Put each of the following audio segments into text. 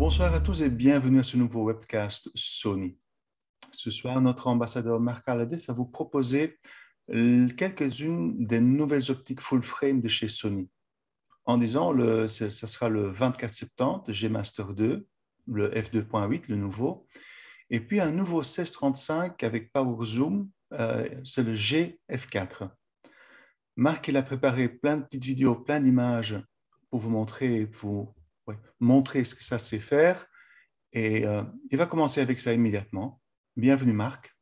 Bonsoir à tous et bienvenue à ce nouveau webcast Sony. Ce soir, notre ambassadeur Marc Aladef va vous proposer quelques-unes des nouvelles optiques full frame de chez Sony. En disant, ce sera le 24 septembre, G Master 2, le f2.8, le nouveau, et puis un nouveau 1635 avec Power Zoom, c'est le G F4. Marc, il a préparé plein de petites vidéos, plein d'images pour vous montrer, montrer ce que ça sait faire. Et il va commencer avec ça immédiatement. Bienvenue, Marc.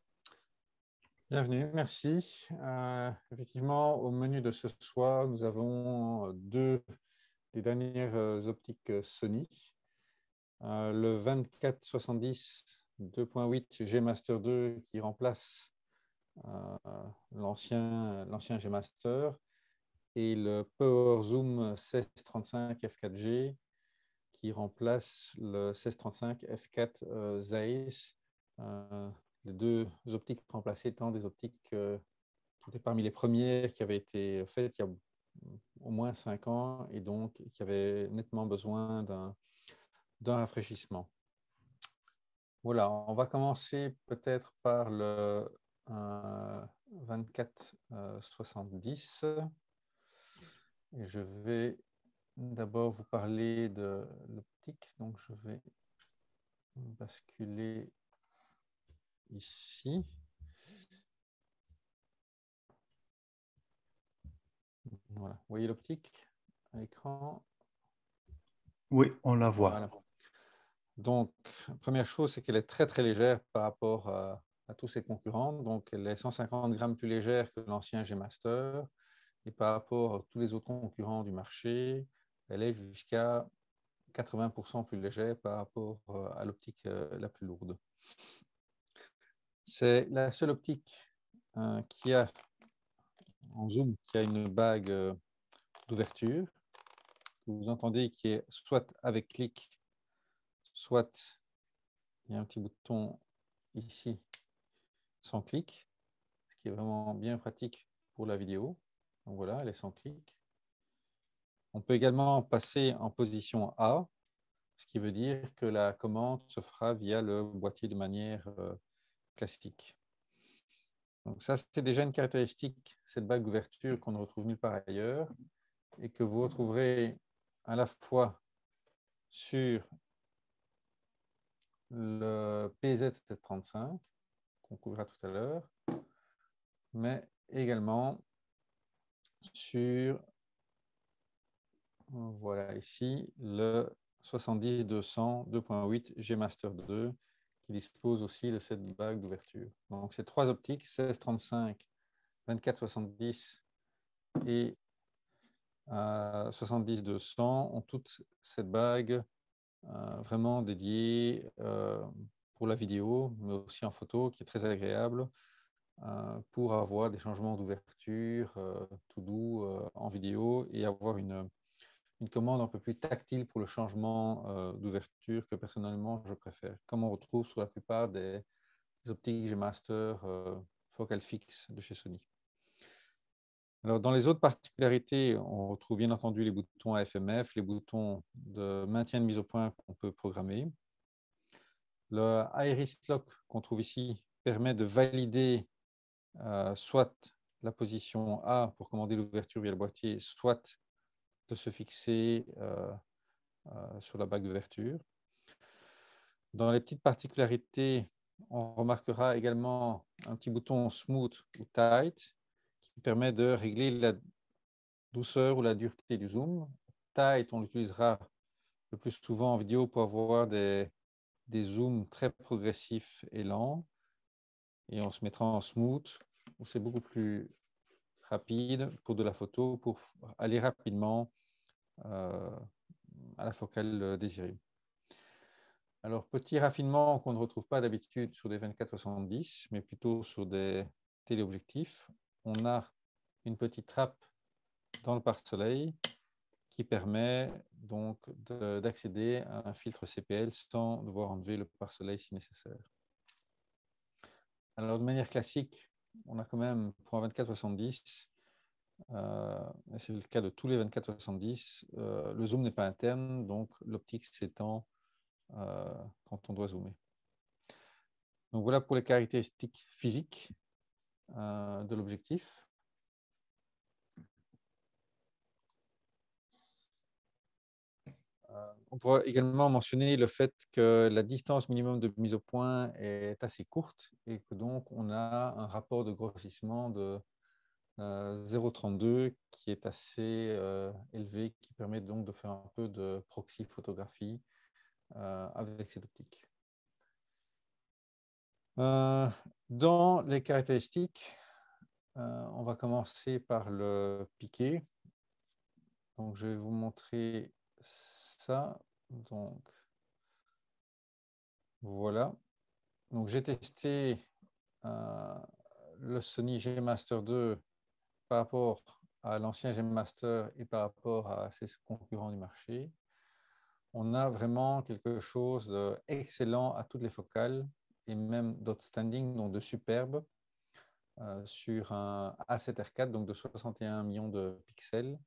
Bienvenue, merci. Effectivement, au menu de ce soir, nous avons deux des dernières optiques Sony. Le 2470 2.8 G Master 2 qui remplace l'ancien G Master et le Power Zoom 1635 F4G qui remplace le 1635 F4 Zeiss. Les deux optiques remplacées étant des optiques qui étaient parmi les premières qui avaient été faites il y a au moins 5 ans et donc qui avaient nettement besoin d'un rafraîchissement. Voilà, on va commencer peut-être par le 2470. Et je vais d'abord vous parler de l'optique. Donc, je vais basculer ici. Voilà. Vous voyez l'optique à l'écran? Oui, on la voit. Voilà. Donc, première chose, c'est qu'elle est très, très légère par rapport à tous ses concurrents. Donc, elle est 150 grammes plus légère que l'ancien G Master. Et par rapport à tous les autres concurrents du marché, elle est jusqu'à 80% plus légère par rapport à l'optique la plus lourde. C'est la seule optique qui a, en zoom, qui a une bague d'ouverture. Vous entendez qui est soit avec clic, soit il y a un petit bouton ici sans clic, ce qui est vraiment bien pratique pour la vidéo. Donc voilà, elle est sans clic. On peut également passer en position A, ce qui veut dire que la commande se fera via le boîtier de manière classique. Donc ça, c'est déjà une caractéristique, cette bague d'ouverture qu'on ne retrouve nulle part ailleurs et que vous retrouverez à la fois sur le PZ735 qu'on couvrira tout à l'heure, mais également sur, voilà ici, le 70-200 2.8 G Master 2 qui dispose aussi de cette bague d'ouverture. Donc ces trois optiques, 16-35, 24-70 et 70-200 ont toutes cette bague vraiment dédiée pour la vidéo, mais aussi en photo, qui est très agréable pour avoir des changements d'ouverture tout doux en vidéo et avoir une commande un peu plus tactile pour le changement d'ouverture que personnellement je préfère, comme on retrouve sur la plupart des optiques G Master focale fixe de chez Sony. Alors, dans les autres particularités, on retrouve bien entendu les boutons AFMF, les boutons de maintien de mise au point qu'on peut programmer. Le Iris Lock qu'on trouve ici permet de valider soit la position A pour commander l'ouverture via le boîtier, soit de se fixer sur la bague d'ouverture. Dans les petites particularités, on remarquera également un petit bouton Smooth ou Tight qui permet de régler la douceur ou la dureté du zoom. Tight, on l'utilisera le plus souvent en vidéo pour avoir des zooms très progressifs et lents. Et on se mettra en smooth, où c'est beaucoup plus rapide pour de la photo, pour aller rapidement à la focale désirée. Alors, petit raffinement qu'on ne retrouve pas d'habitude sur des 24-70, mais plutôt sur des téléobjectifs. On a une petite trappe dans le pare-soleil qui permet donc d'accéder à un filtre CPL sans devoir enlever le pare-soleil si nécessaire. Alors, de manière classique, on a quand même, pour un 24-70, c'est le cas de tous les 24-70, le zoom n'est pas interne, donc l'optique s'étend quand on doit zoomer. Donc voilà pour les caractéristiques physiques de l'objectif. On pourrait également mentionner le fait que la distance minimum de mise au point est assez courte et que donc on a un rapport de grossissement de 0,32 qui est assez élevé, qui permet donc de faire un peu de proxy photographie avec cette optique. Dans les caractéristiques, on va commencer par le piqué. Donc, je vais vous montrer ça. Donc, voilà. Donc, j'ai testé le Sony G Master 2 par rapport à l'ancien G Master et par rapport à ses concurrents du marché. On a vraiment quelque chose d'excellent à toutes les focales et même d'outstanding, donc de superbe, sur un A7R4, donc de 61 millions de pixels.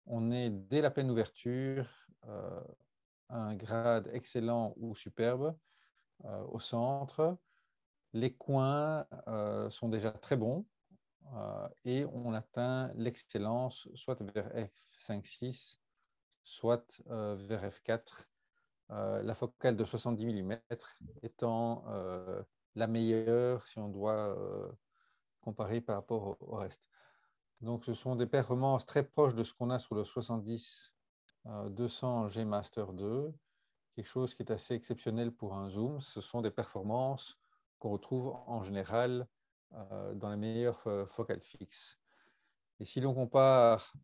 On est dès la pleine ouverture à un grade excellent ou superbe au centre. Les coins sont déjà très bons et on atteint l'excellence soit vers f5.6, soit vers f4. La focale de 70 mm étant la meilleure si on doit comparer par rapport au reste. Donc, ce sont des performances très proches de ce qu'on a sur le 70-200 G Master 2, quelque chose qui est assez exceptionnel pour un zoom. Ce sont des performances qu'on retrouve en général dans les meilleures focales fixes. Et si l'on compare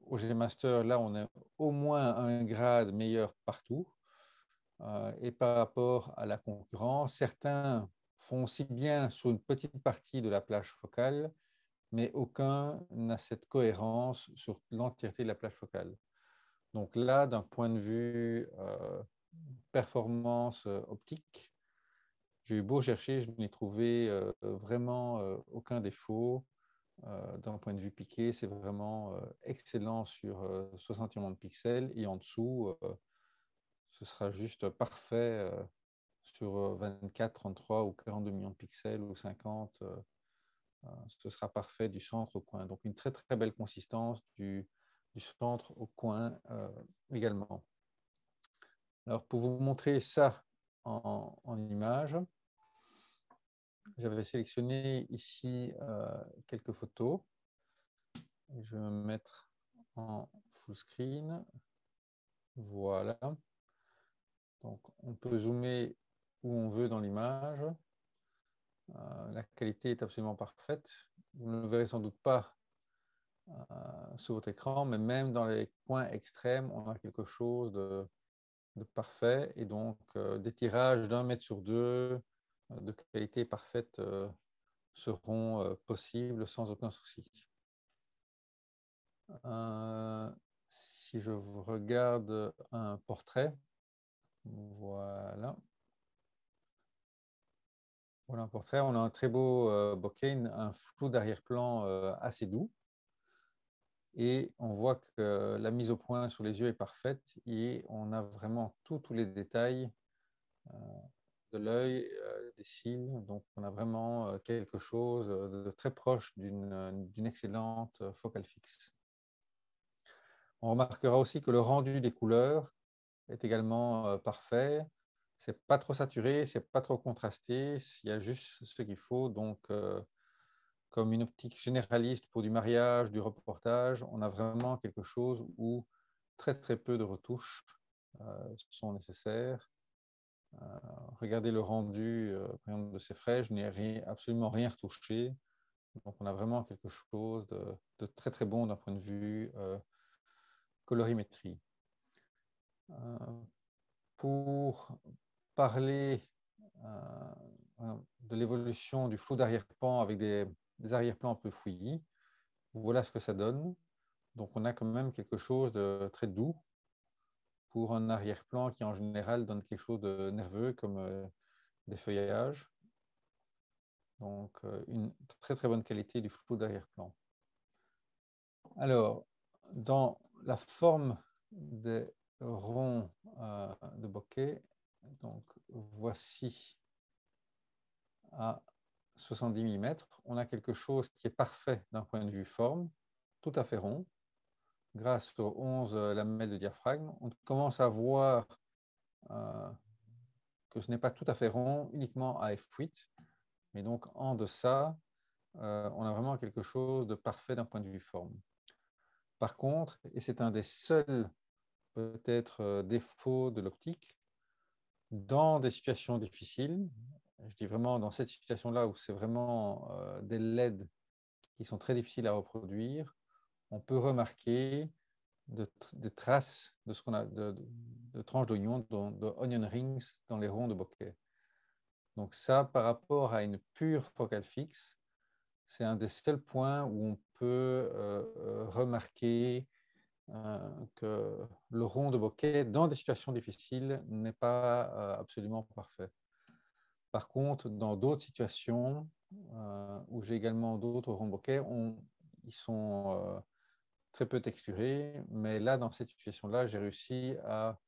au G Master, là, on est au moins un grade meilleur partout. Et par rapport à la concurrence, certains font aussi bien sur une petite partie de la plage focale, mais aucun n'a cette cohérence sur l'entièreté de la plage focale. Donc là, d'un point de vue performance optique, j'ai eu beau chercher, je n'ai trouvé vraiment aucun défaut. D'un point de vue piqué, c'est vraiment excellent sur 60 millions de pixels et en dessous, ce sera juste parfait sur 24, 33 ou 42 millions de pixels ou 50. Ce sera parfait du centre au coin. Donc une très très belle consistance du centre au coin également. Alors pour vous montrer ça en image, j'avais sélectionné ici quelques photos. Je vais me mettre en full screen. Voilà. Donc on peut zoomer où on veut dans l'image. La qualité est absolument parfaite. Vous ne le verrez sans doute pas sur votre écran, mais même dans les coins extrêmes, on a quelque chose de parfait. Et donc, des tirages d'1 mètre sur 2 de qualité parfaite seront possibles sans aucun souci. Si je regarde un portrait, voilà. Voilà un portrait, on a un très beau bokeh, un flou d'arrière-plan assez doux. Et on voit que la mise au point sur les yeux est parfaite et on a vraiment tous les détails de l'œil, des cils. Donc, on a vraiment quelque chose de très proche d'une excellente focale fixe. On remarquera aussi que le rendu des couleurs est également parfait. Ce n'est pas trop saturé, ce n'est pas trop contrasté. Il y a juste ce qu'il faut. Donc, comme une optique généraliste pour du mariage, du reportage, on a vraiment quelque chose où très très peu de retouches sont nécessaires. Regardez le rendu par exemple, de ces frais, je n'ai absolument rien retouché. Donc on a vraiment quelque chose de très très bon d'un point de vue colorimétrie. Pour parler de l'évolution du flou d'arrière-plan avec des arrière-plans un peu fouillis, voilà ce que ça donne. Donc on a quand même quelque chose de très doux pour un arrière-plan qui en général donne quelque chose de nerveux comme des feuillages. Donc une très très bonne qualité du flou d'arrière-plan. Alors, dans la forme des ronds de bokeh, Donc, voici à 70 mm. On a quelque chose qui est parfait d'un point de vue forme, tout à fait rond. Grâce aux 11 lamelles de diaphragme, on commence à voir que ce n'est pas tout à fait rond uniquement à F8, mais donc en deçà, on a vraiment quelque chose de parfait d'un point de vue forme. Par contre, et c'est un des seuls peut-être défauts de l'optique, dans des situations difficiles, je dis vraiment dans cette situation-là où c'est vraiment des LED qui sont très difficiles à reproduire, on peut remarquer des traces de ce qu'on a de tranches d'oignon, de onion rings dans les ronds de bokeh. Donc ça, par rapport à une pure focale fixe, c'est un des seuls points où on peut remarquer que le rond de bokeh, dans des situations difficiles, n'est pas absolument parfait. Par contre, dans d'autres situations, où j'ai également d'autres ronds de bokeh, ils sont très peu texturés, mais là, dans cette situation-là, j'ai réussi à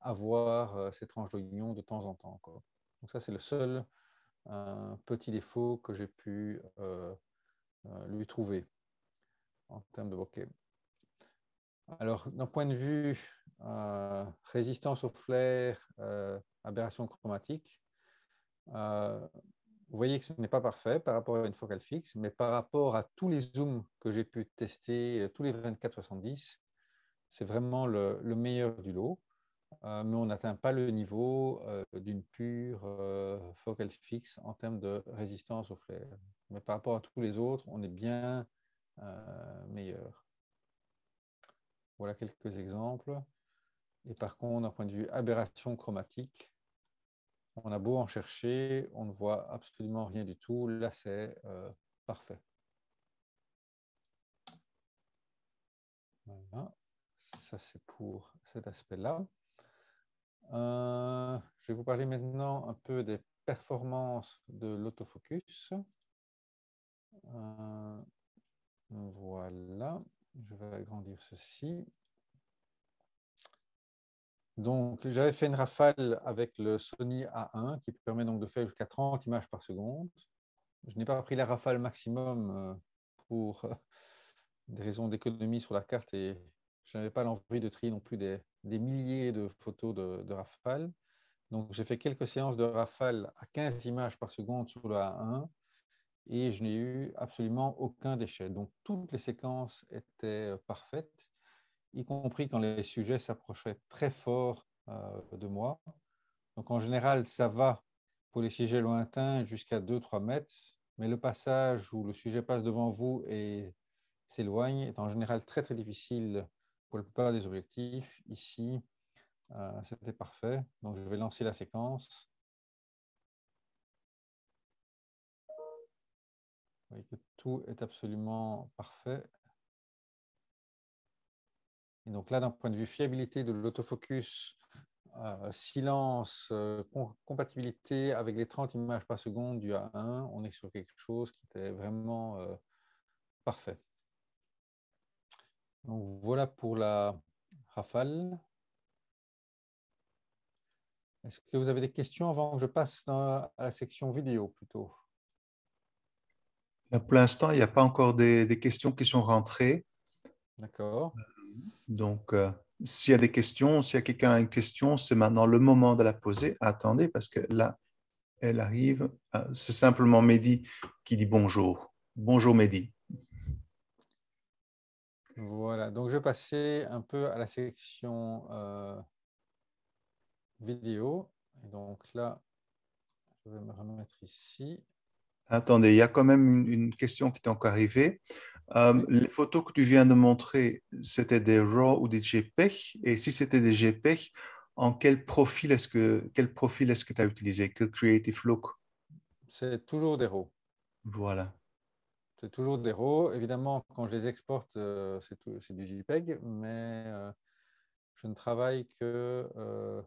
avoir ces tranches d'oignon de temps en temps, quoi. Donc ça, c'est le seul petit défaut que j'ai pu lui trouver en termes de bokeh. Alors, d'un point de vue résistance au flair, aberration chromatique, vous voyez que ce n'est pas parfait par rapport à une focale fixe, mais par rapport à tous les zooms que j'ai pu tester, tous les 24-70, c'est vraiment le meilleur du lot. Mais on n'atteint pas le niveau d'une pure focale fixe en termes de résistance au flair. Mais par rapport à tous les autres, on est bien meilleur. Voilà quelques exemples. Et par contre, d'un point de vue aberration chromatique, on a beau en chercher, on ne voit absolument rien du tout. Là, c'est parfait. Voilà. Ça, c'est pour cet aspect-là. Je vais vous parler maintenant un peu des performances de l'autofocus. Voilà, je vais agrandir ceci. Donc, j'avais fait une rafale avec le Sony A1 qui permet donc de faire jusqu'à 30 images par seconde. Je n'ai pas pris la rafale maximum pour des raisons d'économie sur la carte et je n'avais pas l'envie de trier non plus des milliers de photos de rafale. Donc, j'ai fait quelques séances de rafale à 15 images par seconde sur le A1 et je n'ai eu absolument aucun déchet. Donc, toutes les séquences étaient parfaites, y compris quand les sujets s'approchaient très fort de moi. Donc, en général, ça va pour les sujets lointains jusqu'à 2-3 mètres, mais le passage où le sujet passe devant vous et s'éloigne est en général très, très difficile pour la plupart des objectifs. Ici, c'était parfait. Donc, je vais lancer la séquence. Vous voyez que tout est absolument parfait. Et donc là, d'un point de vue fiabilité de l'autofocus, silence, compatibilité avec les 30 images par seconde du A1, on est sur quelque chose qui était vraiment parfait. Donc voilà pour la rafale. Est-ce que vous avez des questions avant que je passe à la section vidéo plutôt? Là, pour l'instant, il n'y a pas encore des questions qui sont rentrées. D'accord. Donc, s'il y a des questions, s'il y a quelqu'un a une question, c'est maintenant le moment de la poser. Attendez, parce que là, elle arrive. C'est simplement Mehdi qui dit bonjour. Bonjour Mehdi. Voilà, donc je vais passer un peu à la section vidéo. Et donc là, je vais me remettre ici. Attendez, il y a quand même une question qui est encore arrivée. Oui. Les photos que tu viens de montrer, c'était des RAW ou des JPEG? Et si c'était des JPEG, quel profil est-ce que tu as utilisé? Quel Creative Look? C'est toujours des RAW. Voilà. C'est toujours des RAW. Évidemment, quand je les exporte, c'est du JPEG, mais je ne travaille que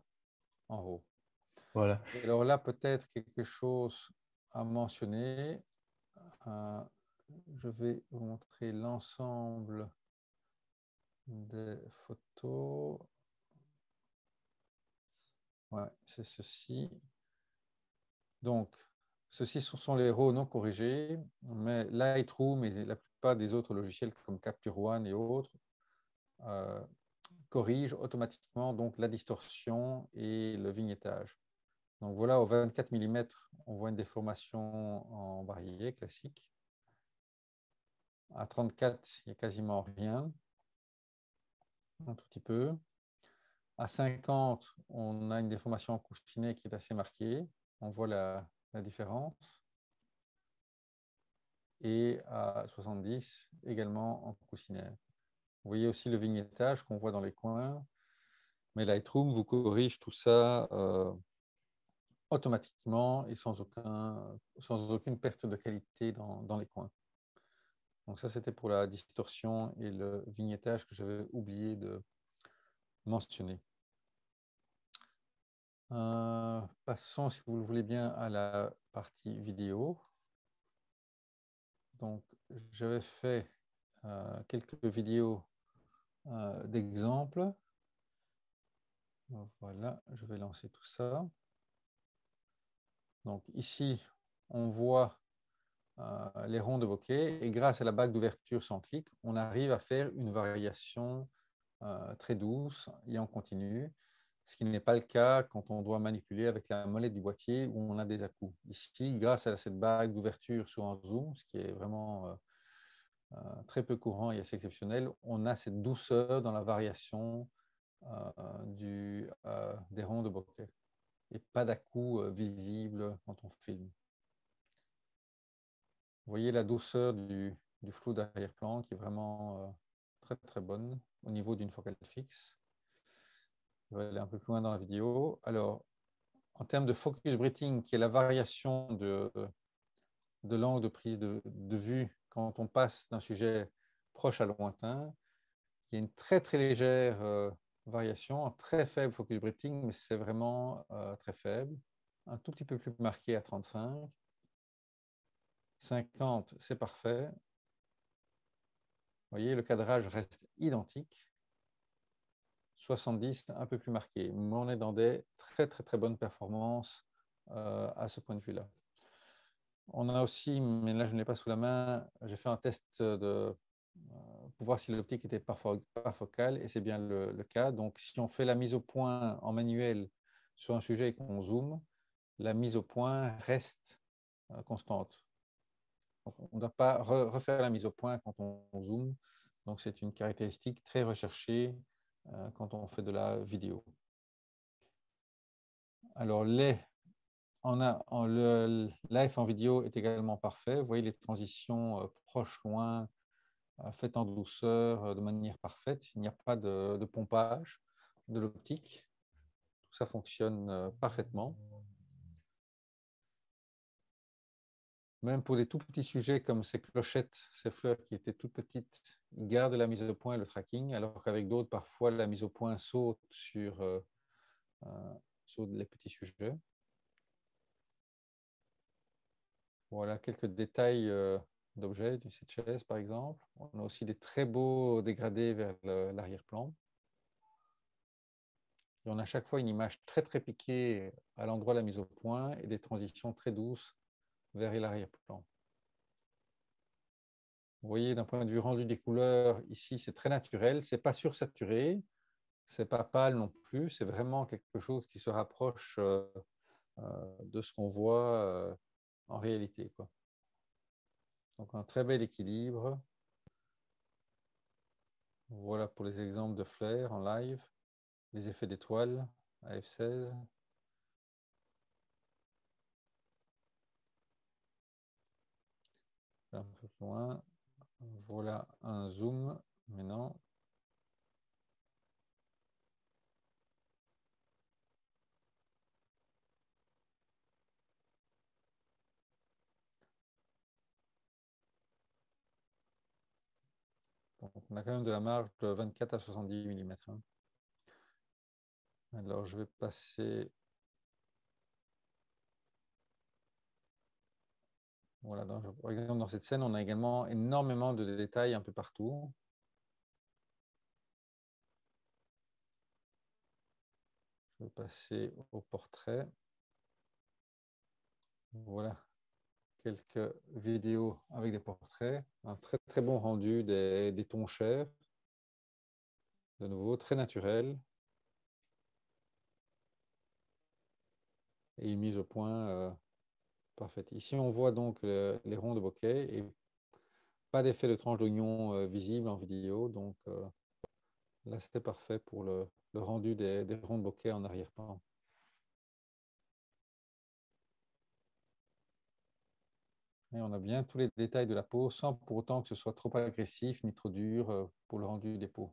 en RAW. Voilà. Et alors là, peut-être quelque chose à mentionner. Euh, je vais vous montrer l'ensemble des photos. Ouais, c'est ceci. Donc, ceux-ci sont les RAW non corrigés, mais Lightroom et la plupart des autres logiciels comme Capture One et autres euh, corrigent automatiquement donc, la distorsion et le vignettage. Donc voilà, au 24 mm, on voit une déformation en varié classique. À 34, il n'y a quasiment rien, un tout petit peu. À 50, on a une déformation en coussinet qui est assez marquée. On voit la différence. Et à 70, également en coussinet. Vous voyez aussi le vignettage qu'on voit dans les coins. Mais Lightroom vous corrige tout ça automatiquement et sans aucune perte de qualité dans les coins. Donc ça, c'était pour la distorsion et le vignettage que j'avais oublié de mentionner. Passons, si vous le voulez bien, à la partie vidéo. Donc, j'avais fait quelques vidéos d'exemples. Voilà, je vais lancer tout ça. Donc ici, on voit les ronds de bokeh et grâce à la bague d'ouverture sans clic, on arrive à faire une variation très douce et en continu, ce qui n'est pas le cas quand on doit manipuler avec la molette du boîtier où on a des à-coups. Ici, grâce à cette bague d'ouverture sur un zoom, ce qui est vraiment très peu courant et assez exceptionnel, on a cette douceur dans la variation des ronds de bokeh et pas d'à-coups visibles quand on filme. Vous voyez la douceur du flou d'arrière-plan qui est vraiment très très bonne au niveau d'une focale fixe. Je vais aller un peu plus loin dans la vidéo. Alors, en termes de focus breathing, qui est la variation de l'angle de prise de vue quand on passe d'un sujet proche à lointain, il y a une très très légère variation, un très faible focus breathing, mais c'est vraiment très faible. Un tout petit peu plus marqué à 35. 50, c'est parfait. Vous voyez, le cadrage reste identique. 70, un peu plus marqué. Mais on est dans des très, très, très bonnes performances à ce point de vue-là. On a aussi, mais là je ne l'ai pas sous la main, j'ai fait un test pour voir si l'optique était parfocale et c'est bien le cas. Donc si on fait la mise au point en manuel sur un sujet et qu'on zoome, la mise au point reste constante. Donc, on ne doit pas refaire la mise au point quand on zoome. Donc c'est une caractéristique très recherchée quand on fait de la vidéo. Alors le live en vidéo est également parfait. Vous voyez les transitions proche-loin, faites en douceur, de manière parfaite. Il n'y a pas de pompage de l'optique. Tout ça fonctionne parfaitement. Même pour des tout petits sujets comme ces clochettes, ces fleurs qui étaient toutes petites, ils gardent la mise au point et le tracking, alors qu'avec d'autres, parfois, la mise au point saute sur les petits sujets. Voilà quelques détails d'objets de cette chaise, par exemple. On a aussi des très beaux dégradés vers l'arrière-plan. Et on a à chaque fois une image très, très piquée à l'endroit de la mise au point et des transitions très douces vers l'arrière-plan. Vous voyez, d'un point de vue rendu des couleurs, ici, c'est très naturel. Ce n'est pas sursaturé, ce n'est pas pâle non plus. C'est vraiment quelque chose qui se rapproche de ce qu'on voit en réalité, quoi. Donc, un très bel équilibre. Voilà pour les exemples de flair en live, les effets d'étoiles à f16. Un peu plus loin. Voilà un zoom maintenant. Donc, on a quand même de la marge de 24 à 70 mm. Alors, je vais passer. Voilà, par exemple, dans cette scène, on a également énormément de détails un peu partout. Je vais passer au portrait. Voilà quelques vidéos avec des portraits. Un très très bon rendu des tons chers. De nouveau, très naturel. Et une mise au point parfaite. Ici, on voit donc les ronds de bokeh et pas d'effet de tranche d'oignon visible en vidéo. Donc là, c'était parfait pour le rendu des ronds de bokeh en arrière-plan. Et on a bien tous les détails de la peau sans pour autant que ce soit trop agressif ni trop dur pour le rendu des peaux.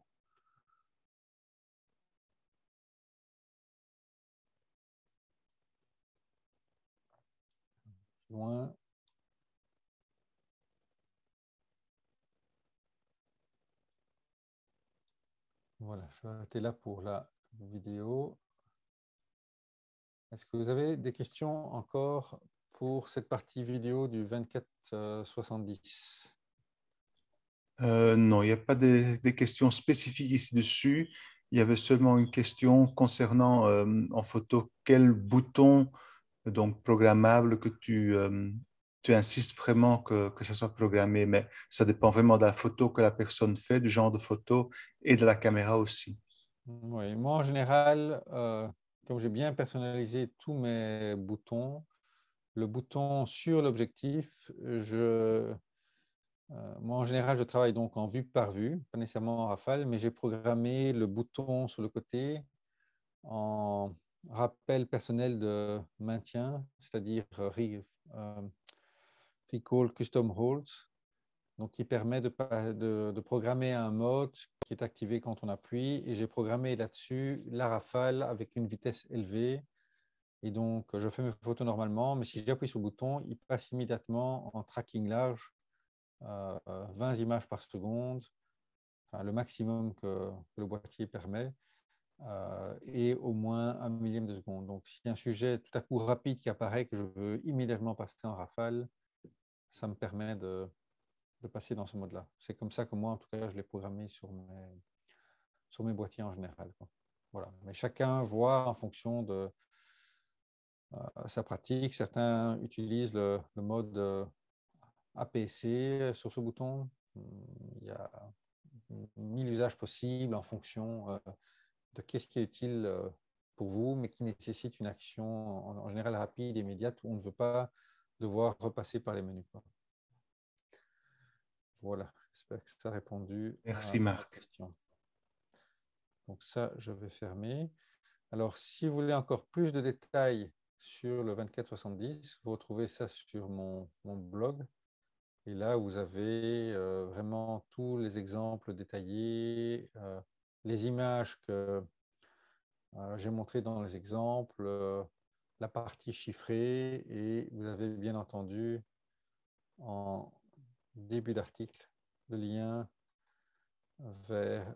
Loin. Voilà, je vais arrêter là pour la vidéo. Est-ce que vous avez des questions encore pour cette partie vidéo du 24-70? Non, il n'y a pas des questions spécifiques ici dessus. Il y avait seulement une question concernant en photo quel bouton donc programmable que tu insistes vraiment que ça soit programmé, mais ça dépend vraiment de la photo que la personne fait, du genre de photo et de la caméra aussi. Oui, moi en général, comme j'ai bien personnalisé tous mes boutons, le bouton sur l'objectif, moi en général je travaille donc en vue par vue, pas nécessairement en rafale, mais j'ai programmé le bouton sur le côté en rappel personnel de maintien, c'est-à-dire Recall Custom Holds, donc qui permet de programmer un mode qui est activé quand on appuie. Et j'ai programmé là-dessus la rafale avec une vitesse élevée. Et donc, je fais mes photos normalement, mais si j'appuie sur le bouton, il passe immédiatement en tracking large, 20 images par seconde, enfin, le maximum que le boîtier permet. Et au moins 1 millième de seconde. Donc, s'il y a un sujet tout à coup rapide qui apparaît, que je veux immédiatement passer en rafale, ça me permet de passer dans ce mode-là. C'est comme ça que moi, en tout cas, je l'ai programmé sur mes boîtiers en général, quoi. Voilà. Mais chacun voit en fonction de sa pratique. Certains utilisent le mode APC sur ce bouton. Il y a 1000 usages possibles en fonction de qu'est-ce qui est utile pour vous, mais qui nécessite une action en général rapide et immédiate où on ne veut pas devoir repasser par les menus, quoi. Voilà, j'espère que ça a répondu Merci à la Marc. question. Donc ça, je vais fermer. Alors, si vous voulez encore plus de détails sur le 24-70, vous retrouvez ça sur mon blog. Et là, vous avez vraiment tous les exemples détaillés, les images que j'ai montrées dans les exemples, la partie chiffrée, et vous avez bien entendu en début d'article le lien vers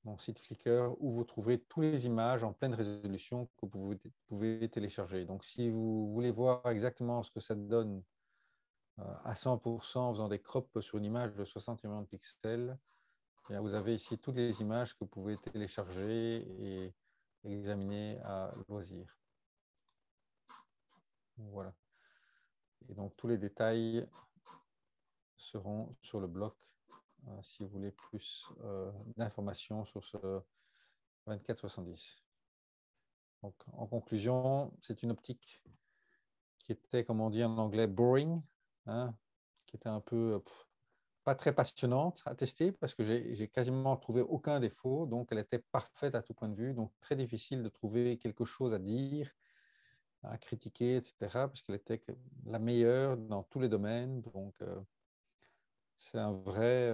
mon site Flickr où vous trouverez toutes les images en pleine résolution que vous pouvez télécharger. Donc, si vous voulez voir exactement ce que ça donne à 100% en faisant des crops sur une image de 60 millions de pixels, vous avez ici toutes les images que vous pouvez télécharger et examiner à loisir. Voilà. Et donc, tous les détails seront sur le blog si vous voulez plus d'informations sur ce 24-70. Donc, en conclusion, c'est une optique qui était, comme on dit en anglais, boring, hein, qui était un peu pas très passionnante à tester parce que j'ai quasiment trouvé aucun défaut. Donc, elle était parfaite à tout point de vue. Donc, très difficile de trouver quelque chose à dire, à critiquer, etc. parce qu'elle était la meilleure dans tous les domaines. Donc, c'est un vrai,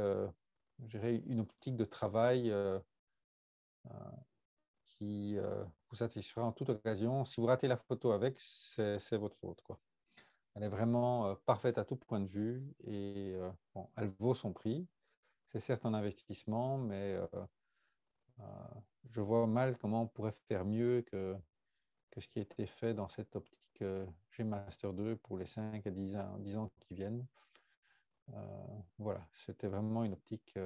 je dirais, une optique de travail qui vous satisfera en toute occasion. Si vous ratez la photo avec, c'est votre faute, quoi. Elle est vraiment parfaite à tout point de vue et bon, elle vaut son prix. C'est certes un investissement, mais euh, je vois mal comment on pourrait faire mieux que ce qui a été fait dans cette optique G Master 2 pour les 5 à 10 ans qui viennent. Voilà, c'était vraiment une optique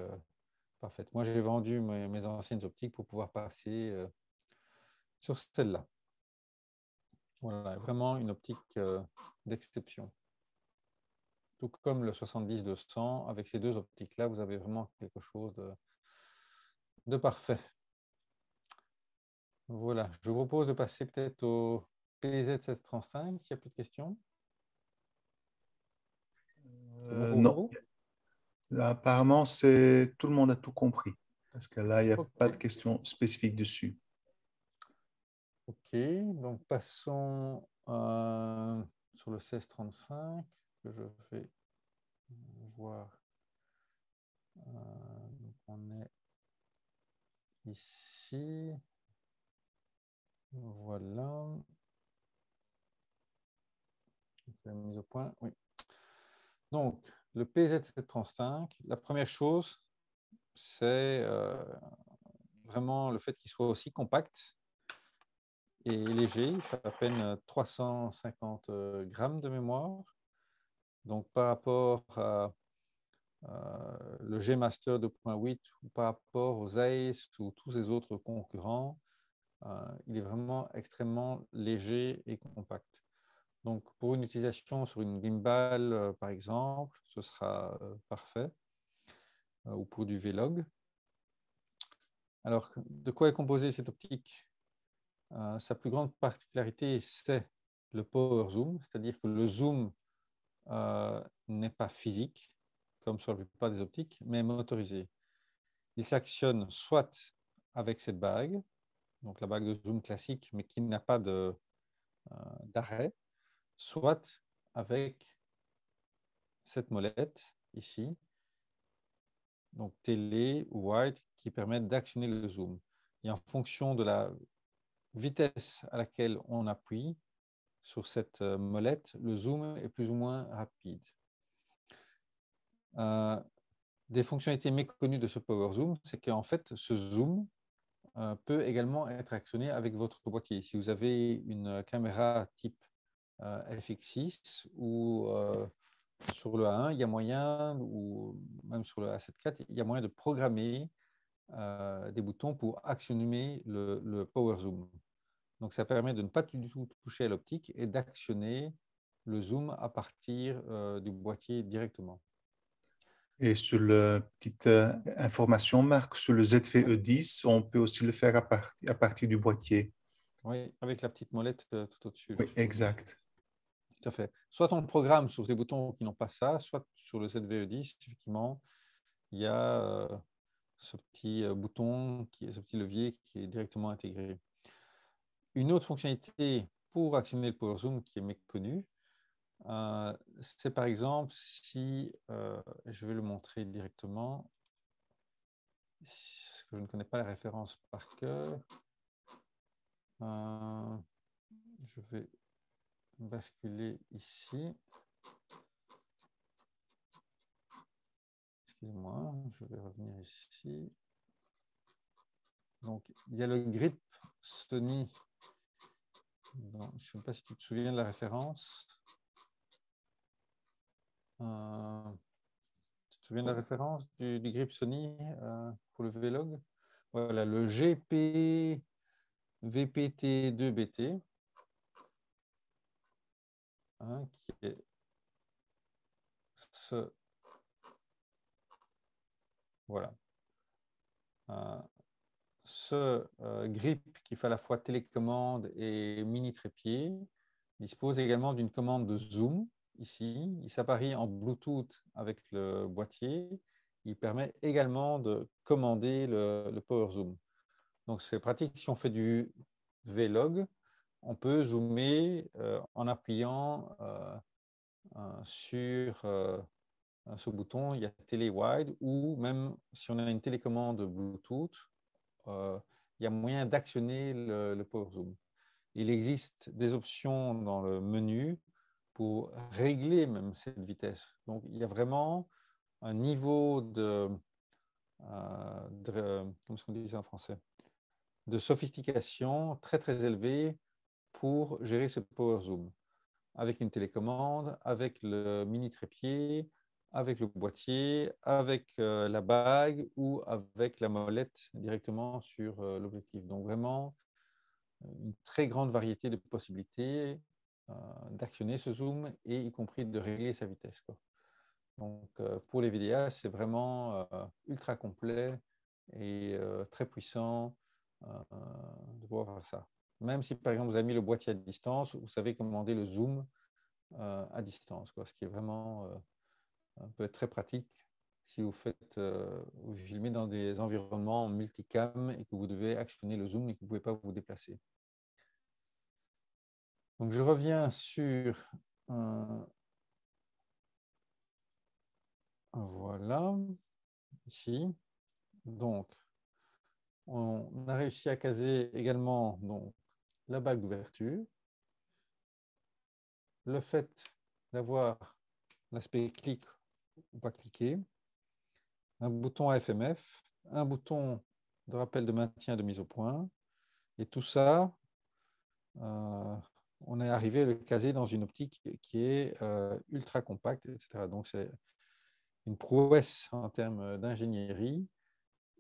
parfaite. Moi, j'ai vendu mes anciennes optiques pour pouvoir passer sur celle-là. Voilà, vraiment une optique d'exception. Tout comme le 70-200, avec ces deux optiques-là, vous avez vraiment quelque chose de parfait. Voilà, je vous propose de passer peut-être au PZ735, s'il n'y a plus de questions. C'est bon pour Non, vous? apparemment, tout le monde a tout compris. Parce que là, il n'y a pas de Ok. questions spécifiques dessus. Ok, donc passons sur le 1635, que je vais voir. Donc on est ici. Voilà. C'est la mise au point. Oui. Donc, le PZ735, la première chose, c'est vraiment le fait qu'il soit aussi compact et léger. Il fait à peine 350 grammes de mémoire. Donc, par rapport à le G-Master 2.8 ou par rapport aux ACE ou tous les autres concurrents, il est vraiment extrêmement léger et compact. Donc, pour une utilisation sur une gimbal, par exemple, ce sera parfait, ou pour du Vlog. Alors, de quoi est composée cette optique? Sa plus grande particularité, c'est le power zoom, c'est-à-dire que le zoom n'est pas physique, comme sur la plupart des optiques, mais motorisé. Il s'actionne soit avec cette bague, donc la bague de zoom classique, mais qui n'a pas d'arrêt, soit avec cette molette ici, donc télé ou wide, qui permettent d'actionner le zoom. Et en fonction de la vitesse à laquelle on appuie sur cette molette, le zoom est plus ou moins rapide. Des fonctionnalités méconnues de ce power zoom, c'est qu'en fait, ce zoom peut également être actionné avec votre boîtier. Si vous avez une caméra type FX6 ou sur le A1, il y a moyen, ou même sur le A7 IV, il y a moyen de programmer des boutons pour actionner le power zoom. Donc, ça permet de ne pas du tout toucher à l'optique et d'actionner le zoom à partir du boîtier directement. Et sur la petite information, Marc, sur le ZVE10, on peut aussi le faire à partir du boîtier. Oui, avec la petite molette tout au-dessus, je Oui, suppose. exact. Tout à fait. Soit on le programme sur des boutons qui n'ont pas ça, soit sur le ZVE10, effectivement, il y a ce petit bouton, ce petit levier qui est directement intégré. Une autre fonctionnalité pour actionner le Power Zoom qui est méconnue, c'est par exemple si, je vais le montrer directement, parce que je ne connais pas la référence par cœur, je vais basculer ici. Excusez-moi, je vais revenir ici. Donc, il y a le grip Sony. Donc, je ne sais pas si tu te souviens de la référence. Tu te souviens de la référence du grip Sony pour le Vlog? Voilà, le GP VPT2BT, qui est ce. Voilà. Ce grip qui fait à la fois télécommande et mini trépied dispose également d'une commande de zoom ici. Il s'apparie en Bluetooth avec le boîtier. Il permet également de commander le power zoom. Donc c'est pratique si on fait du Vlog, on peut zoomer en appuyant sur ce bouton. Il y a télé wide ou même si on a une télécommande Bluetooth, il y a moyen d'actionner le Power Zoom. Il existe des options dans le menu pour régler même cette vitesse. Donc, il y a vraiment un niveau comment est-ce qu'on dit ça en français, de sophistication très, très élevé pour gérer ce Power Zoom. Avec une télécommande, avec le mini trépied, avec le boîtier, avec la bague ou avec la molette directement sur l'objectif. Donc vraiment, une très grande variété de possibilités d'actionner ce zoom et y compris de régler sa vitesse, quoi. Donc, pour les vidéastes, c'est vraiment ultra complet et très puissant de pouvoir faire ça. Même si, par exemple, vous avez mis le boîtier à distance, vous savez commander le zoom à distance, quoi, ce qui est vraiment peut être très pratique si vous filmez dans des environnements multicam et que vous devez actionner le zoom et que vous ne pouvez pas vous déplacer. Donc, je reviens sur voilà, ici. Donc, on a réussi à caser également donc, la bague d'ouverture, le fait d'avoir l'aspect clic ou pas cliquer, un bouton AFMF, un bouton de rappel de maintien de mise au point, et tout ça, on est arrivé à le caser dans une optique qui est ultra compacte, etc. Donc, c'est une prouesse en termes d'ingénierie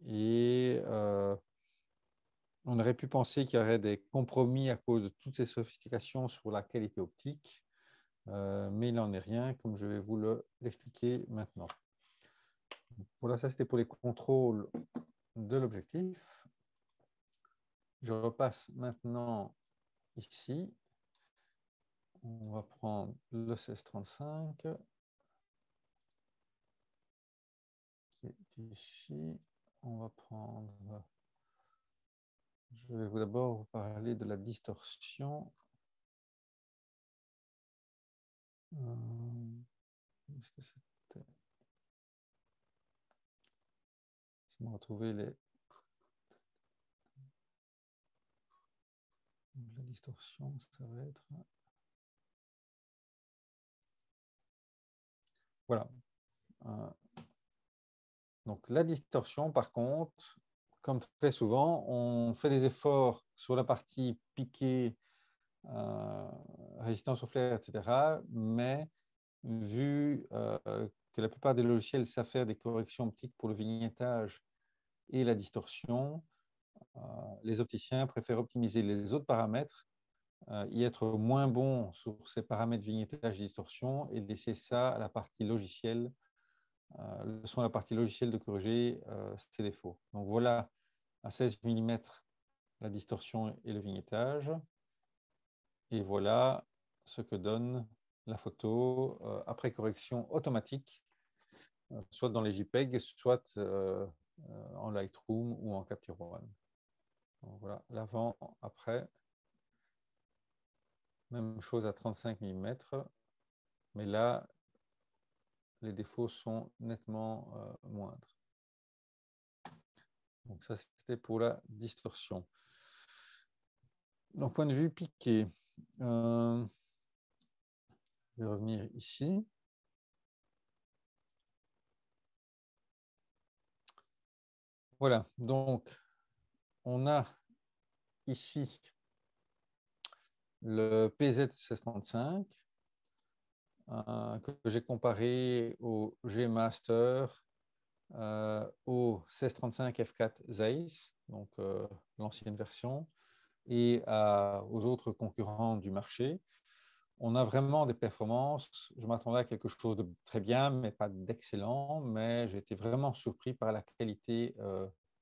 et on aurait pu penser qu'il y aurait des compromis à cause de toutes ces sophistications sur la qualité optique, mais il n'en est rien, comme je vais vous l'expliquer maintenant. Voilà, ça c'était pour les contrôles de l'objectif. Je repasse maintenant ici. On va prendre le 1635 qui est ici. On va prendre... Je vais d'abord vous parler de la distorsion. Est-ce que c'était... Laissez-moi retrouver la distorsion, ça va être... Voilà. Donc la distorsion, par contre, comme très souvent, on fait des efforts sur la partie piquée, résistance au flair, etc. Mais vu que la plupart des logiciels savent faire des corrections optiques pour le vignettage et la distorsion, les opticiens préfèrent optimiser les autres paramètres, y être moins bon sur ces paramètres vignettage et distorsion et laisser ça à la partie logicielle, le soin à la partie logicielle de corriger ces défauts. Donc voilà à 16 mm la distorsion et le vignettage. Et voilà ce que donne la photo après correction automatique, soit dans les JPEG, soit en Lightroom ou en Capture One. Donc voilà, l'avant, après. Même chose à 35 mm, mais là, les défauts sont nettement moindres. Donc ça, c'était pour la distorsion. Donc, point de vue piqué, je vais revenir ici. Voilà, donc on a ici le PZ1635 que j'ai comparé au G-Master, au 1635 F4 Zeiss, donc l'ancienne version, et aux autres concurrents du marché. On a vraiment des performances. Je m'attendais à quelque chose de très bien, mais pas d'excellent, mais j'ai été vraiment surpris par la qualité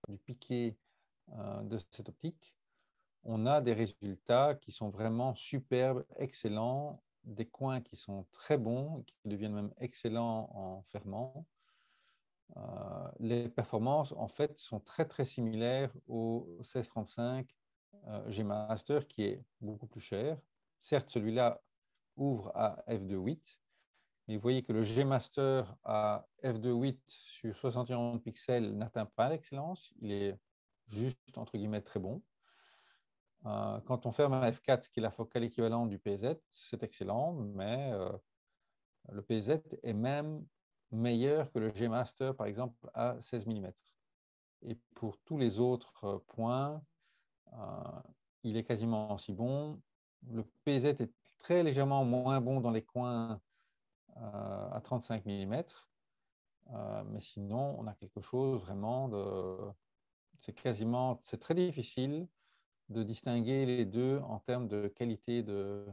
du piqué de cette optique. On a des résultats qui sont vraiment superbes, excellents, des coins qui sont très bons, qui deviennent même excellents en fermant. Les performances, en fait, sont très, très similaires au 1635 G-Master, qui est beaucoup plus cher. Certes, celui-là ouvre à f2.8, mais vous voyez que le G-Master à f2.8 sur 71 pixels n'atteint pas l'excellence. Il est juste, entre guillemets, très bon. Quand on ferme un f4, qui est la focale équivalente du PZ, c'est excellent, mais le PZ est même meilleur que le G-Master, par exemple, à 16 mm. Et pour tous les autres points, il est quasiment aussi bon. Le PZ est très légèrement moins bon dans les coins à 35 mm, mais sinon, on a quelque chose vraiment de... C'est très difficile de distinguer les deux en termes de qualité de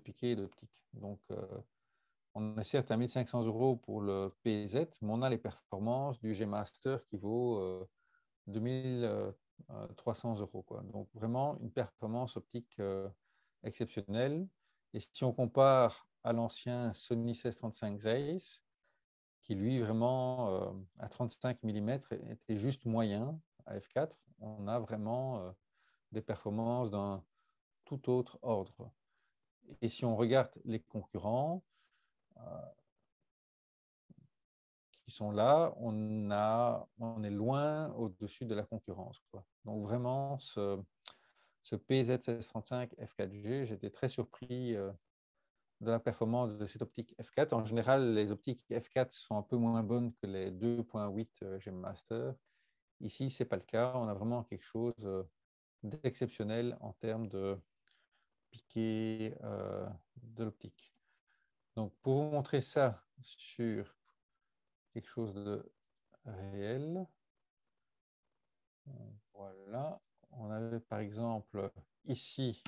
piqué et d'optique. Donc, on est certes à 1500 € pour le PZ, mais on a les performances du G-Master qui vaut 2300 €, quoi. Donc, vraiment une performance optique exceptionnelle. Et si on compare à l'ancien Sony 1635 Zeiss, qui lui, vraiment, à 35 mm, était juste moyen à f4, on a vraiment des performances d'un tout autre ordre. Et si on regarde les concurrents qui sont là, on est loin au-dessus de la concurrence, quoi. Donc vraiment, ce PZ1635 F4G, j'étais très surpris de la performance de cette optique F4. En général, les optiques F4 sont un peu moins bonnes que les 2.8 G Master. Ici, ce n'est pas le cas. On a vraiment quelque chose d'exceptionnel en termes de piqué de l'optique. Donc, pour vous montrer ça sur quelque chose de réel, voilà. On avait par exemple ici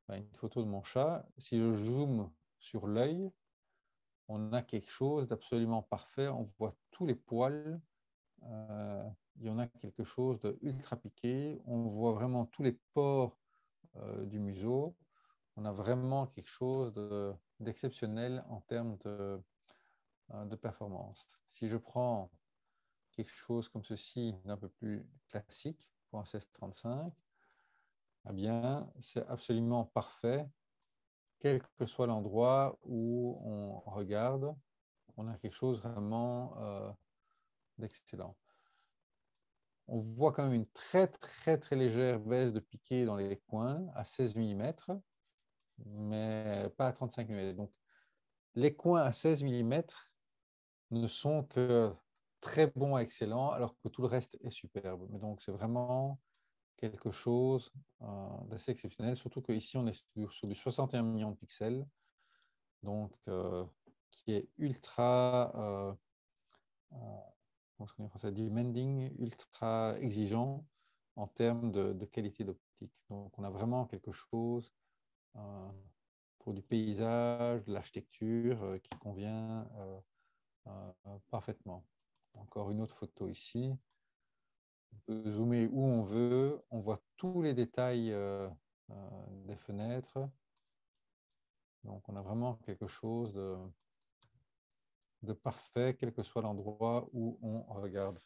une photo de mon chat. Si je zoome sur l'œil, on a quelque chose d'absolument parfait. On voit tous les poils. Il y en a quelque chose de ultra piqué. On voit vraiment tous les pores du museau. On a vraiment quelque chose d'exceptionnel en termes de performance. Si je prends quelque chose comme ceci, d'un peu plus classique, pour un 1635, eh bien, c'est absolument parfait. Quel que soit l'endroit où on regarde, on a quelque chose vraiment d'excellent. On voit quand même une très, très, très légère baisse de piqué dans les coins à 16 mm, mais pas à 35 mm. Donc, les coins à 16 mm ne sont que très bons à excellents, alors que tout le reste est superbe. Mais donc, c'est vraiment quelque chose d'assez exceptionnel, surtout qu'ici, on est sur du 61 millions de pixels, donc qui est ultra, comment est-ce qu'on dit en français, demanding, ultra exigeant en termes de qualité d'optique. Donc, on a vraiment quelque chose pour du paysage, de l'architecture qui convient parfaitement. Encore une autre photo ici. On peut zoomer où on veut. On voit tous les détails des fenêtres. Donc, on a vraiment quelque chose de parfait, quel que soit l'endroit où on regarde.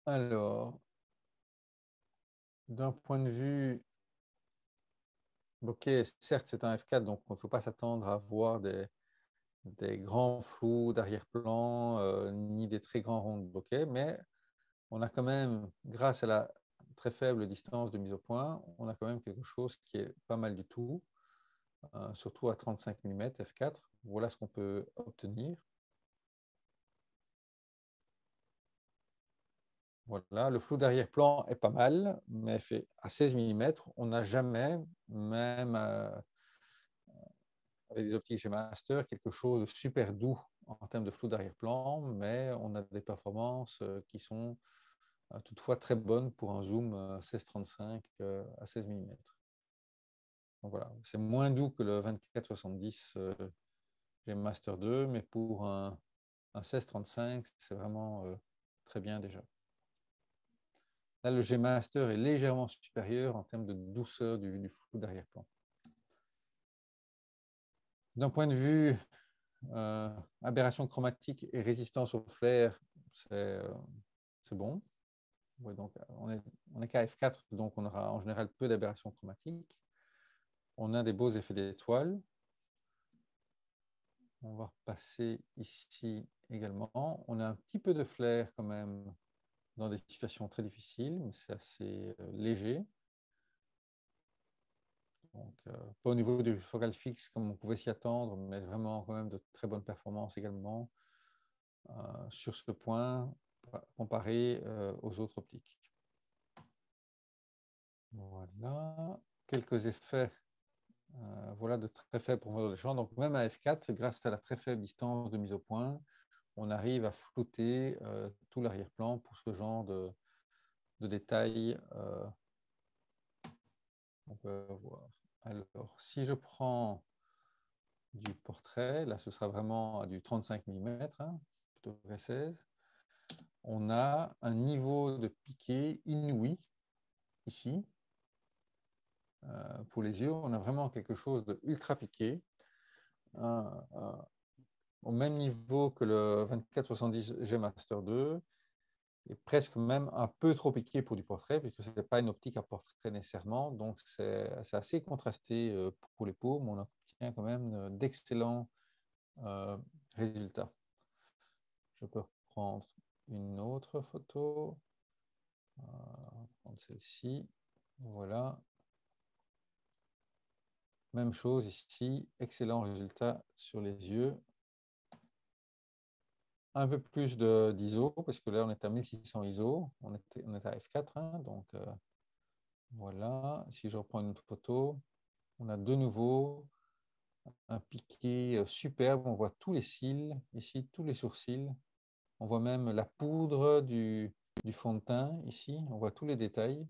Alors, d'un point de vue, ok, certes, c'est un F4, donc il ne faut pas s'attendre à voir des grands flous d'arrière-plan, ni des très grands ronds de bokeh, mais on a quand même, grâce à la très faible distance de mise au point, on a quand même quelque chose qui est pas mal du tout, surtout à 35 mm f4. Voilà ce qu'on peut obtenir. Voilà, le flou d'arrière-plan est pas mal, mais fait à 16 mm, on n'a jamais, même avec des optiques G-Master, quelque chose de super doux en termes de flou d'arrière-plan, mais on a des performances qui sont toutefois très bonnes pour un zoom 16-35 à 16 mm. Donc voilà, c'est moins doux que le 24-70 G-Master 2, mais pour un 16-35, c'est vraiment très bien déjà. Là, le G-Master est légèrement supérieur en termes de douceur du flou d'arrière-plan. D'un point de vue aberration chromatique et résistance au flair, c'est bon. Ouais, donc on est qu'à F4, donc on aura en général peu d'aberration chromatique. On a des beaux effets d'étoiles. On va repasser ici également. On a un petit peu de flair quand même dans des situations très difficiles, mais c'est assez léger. Donc, pas au niveau du focal fixe comme on pouvait s'y attendre, mais vraiment quand même de très bonnes performances également sur ce point comparé aux autres optiques. Voilà, quelques effets voilà, de très faible profondeur de champ. Donc même à F4, grâce à la très faible distance de mise au point, on arrive à flouter tout l'arrière-plan pour ce genre de détails. On peut voir. Alors, si je prends du portrait, là ce sera vraiment à du 35 mm, hein, plutôt que 16. On a un niveau de piqué inouï ici. Pour les yeux, on a vraiment quelque chose de ultra piqué. Au même niveau que le 24-70 G Master 2, et presque même un peu trop piqué pour du portrait, puisque ce n'est pas une optique à portrait nécessairement. Donc, c'est assez contrasté pour les peaux, mais on obtient quand même d'excellents résultats. Je peux prendre une autre photo. Prendre celle-ci. Voilà. Même chose ici. Excellent résultat sur les yeux. Un peu plus d'ISO, parce que là, on est à 1600 ISO. On est à f4, hein, donc voilà. Si je reprends une autre photo, on a de nouveau un piqué superbe. On voit tous les cils, ici, tous les sourcils. On voit même la poudre du fond de teint, ici. On voit tous les détails.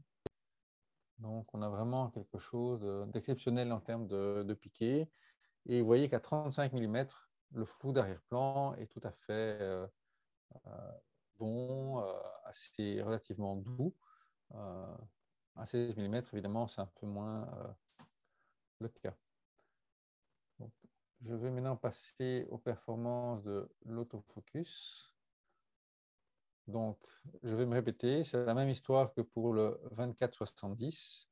Donc, on a vraiment quelque chose d'exceptionnel en termes de piqué. Et vous voyez qu'à 35 mm, le flou d'arrière-plan est tout à fait bon, assez relativement doux. À 16 mm, évidemment, c'est un peu moins le cas. Donc, je vais maintenant passer aux performances de l'autofocus. Donc, je vais me répéter, c'est la même histoire que pour le 24-70.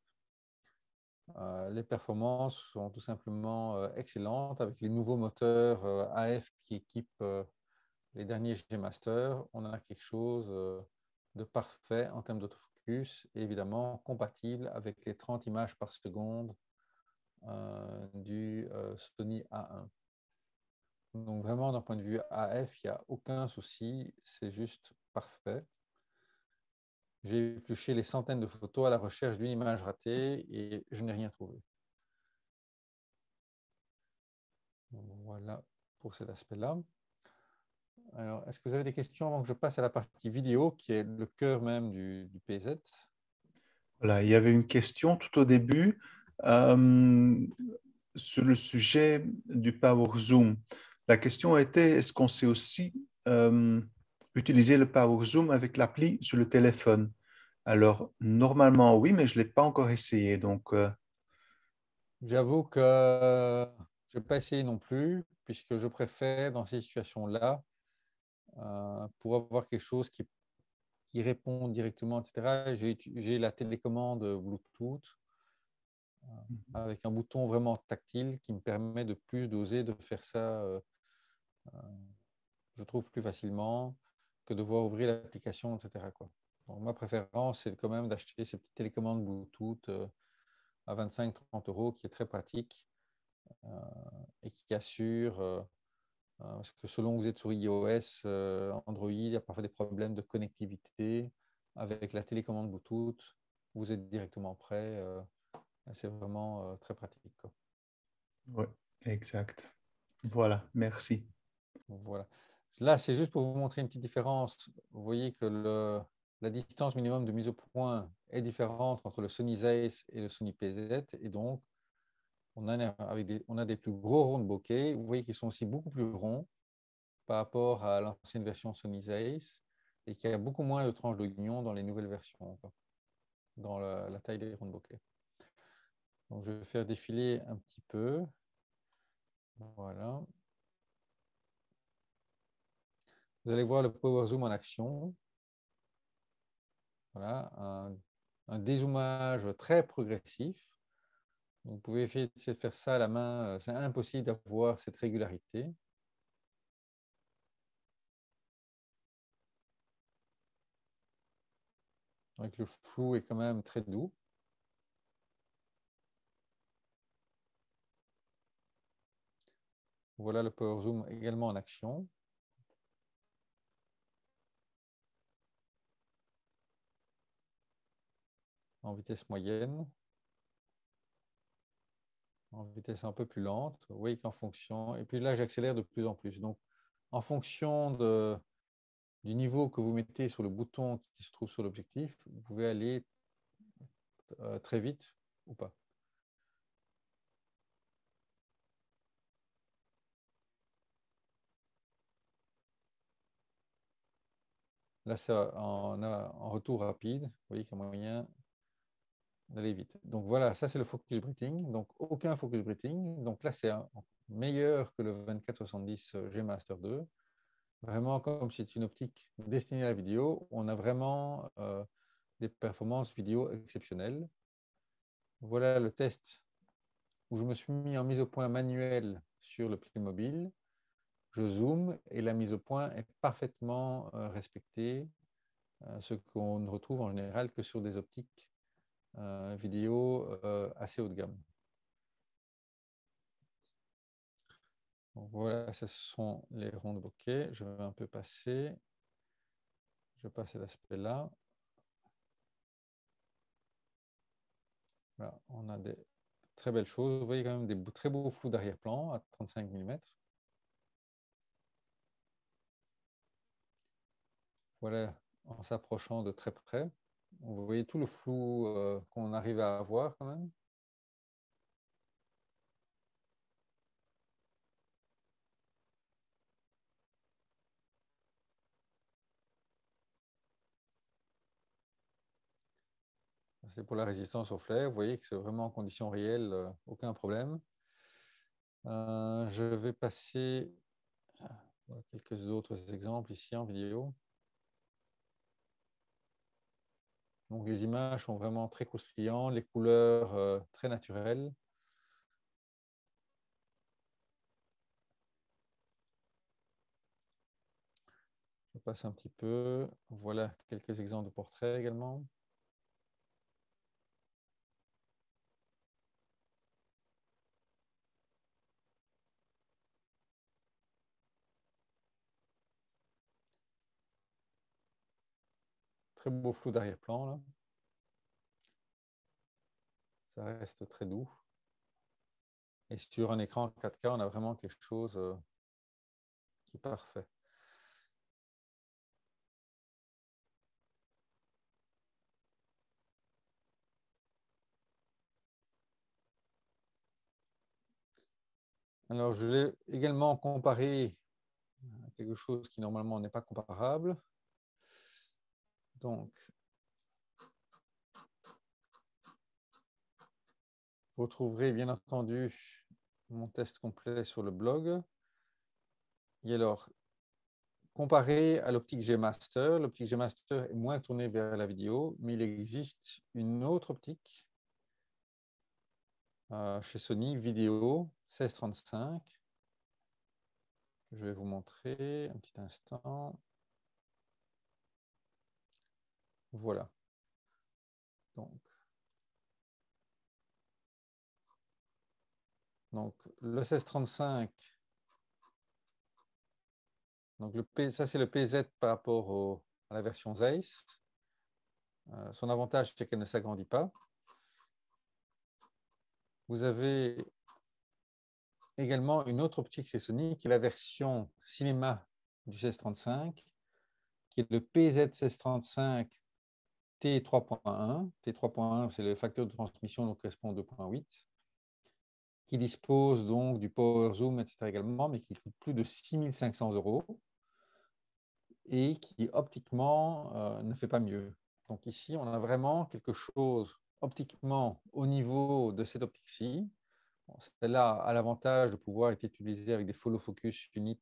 Les performances sont tout simplement excellentes avec les nouveaux moteurs AF qui équipent les derniers G Master. On a quelque chose de parfait en termes d'autofocus et évidemment compatible avec les 30 images par seconde du Sony A1. Donc vraiment, d'un point de vue AF, il n'y a aucun souci, c'est juste parfait. J'ai épluché les centaines de photos à la recherche d'une image ratée et je n'ai rien trouvé. Voilà pour cet aspect-là. Alors, est-ce que vous avez des questions avant que je passe à la partie vidéo, qui est le cœur même du PZ? Voilà, il y avait une question tout au début euh, sur le sujet du Power Zoom. La question était, est-ce qu'on sait aussi utiliser le Power Zoom avec l'appli sur le téléphone? Alors, normalement, oui, mais je ne l'ai pas encore essayé. Donc, J'avoue que je n'ai pas essayé non plus, puisque je préfère, dans ces situations-là, pour avoir quelque chose qui répond directement, etc., j'ai la télécommande Bluetooth avec un bouton vraiment tactile qui me permet de plus d'oser de faire ça, je trouve, plus facilement que de devoir ouvrir l'application, etc., quoi. Donc, ma préférence, c'est quand même d'acheter ces petites télécommandes Bluetooth à 25-30 euros, qui est très pratique et qui assure, parce que selon que vous êtes sur iOS, Android, il y a parfois des problèmes de connectivité. Avec la télécommande Bluetooth, vous êtes directement prêt. C'est vraiment très pratique, quoi. oui, exact. Voilà, merci. Voilà. Là, c'est juste pour vous montrer une petite différence. Vous voyez que la distance minimum de mise au point est différente entre le Sony Zeiss et le Sony PZ. Et donc, on a des plus gros ronds de bokeh. Vous voyez qu'ils sont aussi beaucoup plus ronds par rapport à l'ancienne version Sony Zeiss et qu'il y a beaucoup moins de tranches d'oignon dans les nouvelles versions, quoi, dans la taille des ronds de bokeh. Donc, je vais faire défiler un petit peu. Voilà. Vous allez voir le Power Zoom en action. Voilà, un dézoomage très progressif. Vous pouvez essayer de faire ça à la main. C'est impossible d'avoir cette régularité. Donc le flou est quand même très doux. Voilà le Power Zoom également en action. En vitesse moyenne. En vitesse un peu plus lente. Vous voyez qu'en fonction... Et puis là, j'accélère de plus en plus. Donc, en fonction du niveau que vous mettez sur le bouton qui se trouve sur l'objectif, vous pouvez aller très vite ou pas. Là, c'est en retour rapide. Vous voyez qu'il y a moyen d'aller vite. Donc voilà, ça c'est le focus breathing. Donc aucun focus breathing. Donc là, c'est meilleur que le 24-70 G Master 2. Vraiment, comme c'est une optique destinée à la vidéo, on a vraiment des performances vidéo exceptionnelles. Voilà le test où je me suis mis en mise au point manuelle sur le Playmobil. Je zoome et la mise au point est parfaitement respectée, ce qu'on ne retrouve en général que sur des optiques vidéo assez haut de gamme. Donc voilà, ce sont les ronds de bokeh. Je vais un peu passer. Je passe à l'aspect là. Voilà, on a des très belles choses. Vous voyez quand même des très beaux flous d'arrière-plan à 35 mm. Voilà, en s'approchant de très près. Vous voyez tout le flou qu'on arrive à avoir quand même. C'est pour la résistance au flair. Vous voyez que c'est vraiment en conditions réelles, aucun problème. Je vais passer quelques autres exemples ici en vidéo. Donc les images sont vraiment très croustillantes, les couleurs très naturelles. Je passe un petit peu. Voilà quelques exemples de portraits également. Très beau flou d'arrière-plan là. Ça reste très doux. Et sur un écran 4K, on a vraiment quelque chose qui est parfait. Alors, je l'ai également comparé à quelque chose qui normalement n'est pas comparable. Donc, vous trouverez bien entendu mon test complet sur le blog. Et alors, comparé à l'optique G Master, l'optique G Master est moins tournée vers la vidéo, mais il existe une autre optique chez Sony, vidéo 1635. Je vais vous montrer un petit instant. Voilà. Donc le 1635, donc ça c'est le PZ par rapport à la version Zeiss. Son avantage, c'est qu'elle ne s'agrandit pas. Vous avez également une autre optique chez Sony, qui est la version cinéma du 1635, qui est le PZ 1635 T3.1. T3.1, c'est le facteur de transmission, donc correspond au 2.8, qui dispose donc du power zoom, etc. également, mais qui coûte plus de 6 500 € et qui optiquement ne fait pas mieux. Donc ici, on a vraiment quelque chose optiquement au niveau de cette optique-ci. Bon, celle-là a l'avantage de pouvoir être utilisée avec des follow focus unit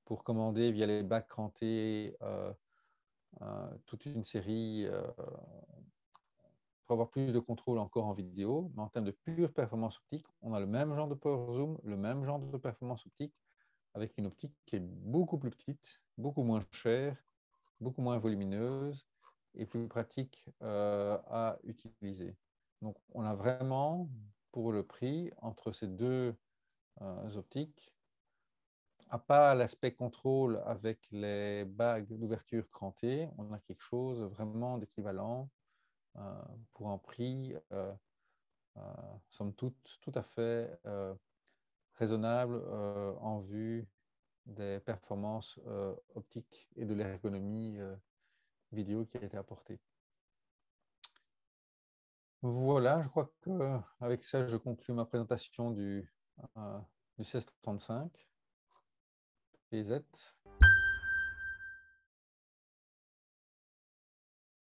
pour commander via les bacs crantés toute une série pour avoir plus de contrôle encore en vidéo. Mais en termes de pure performance optique, on a le même genre de power zoom, le même genre de performance optique, avec une optique qui est beaucoup plus petite, beaucoup moins chère, beaucoup moins volumineuse et plus pratique à utiliser. Donc, on a vraiment, pour le prix, entre ces deux optiques, à part l'aspect contrôle avec les bagues d'ouverture crantées, on a quelque chose vraiment d'équivalent pour un prix, somme toute, tout à fait raisonnable en vue des performances optiques et de l'ergonomie vidéo qui a été apportée. Voilà, je crois qu'avec ça, je conclue ma présentation du 1635 PZ.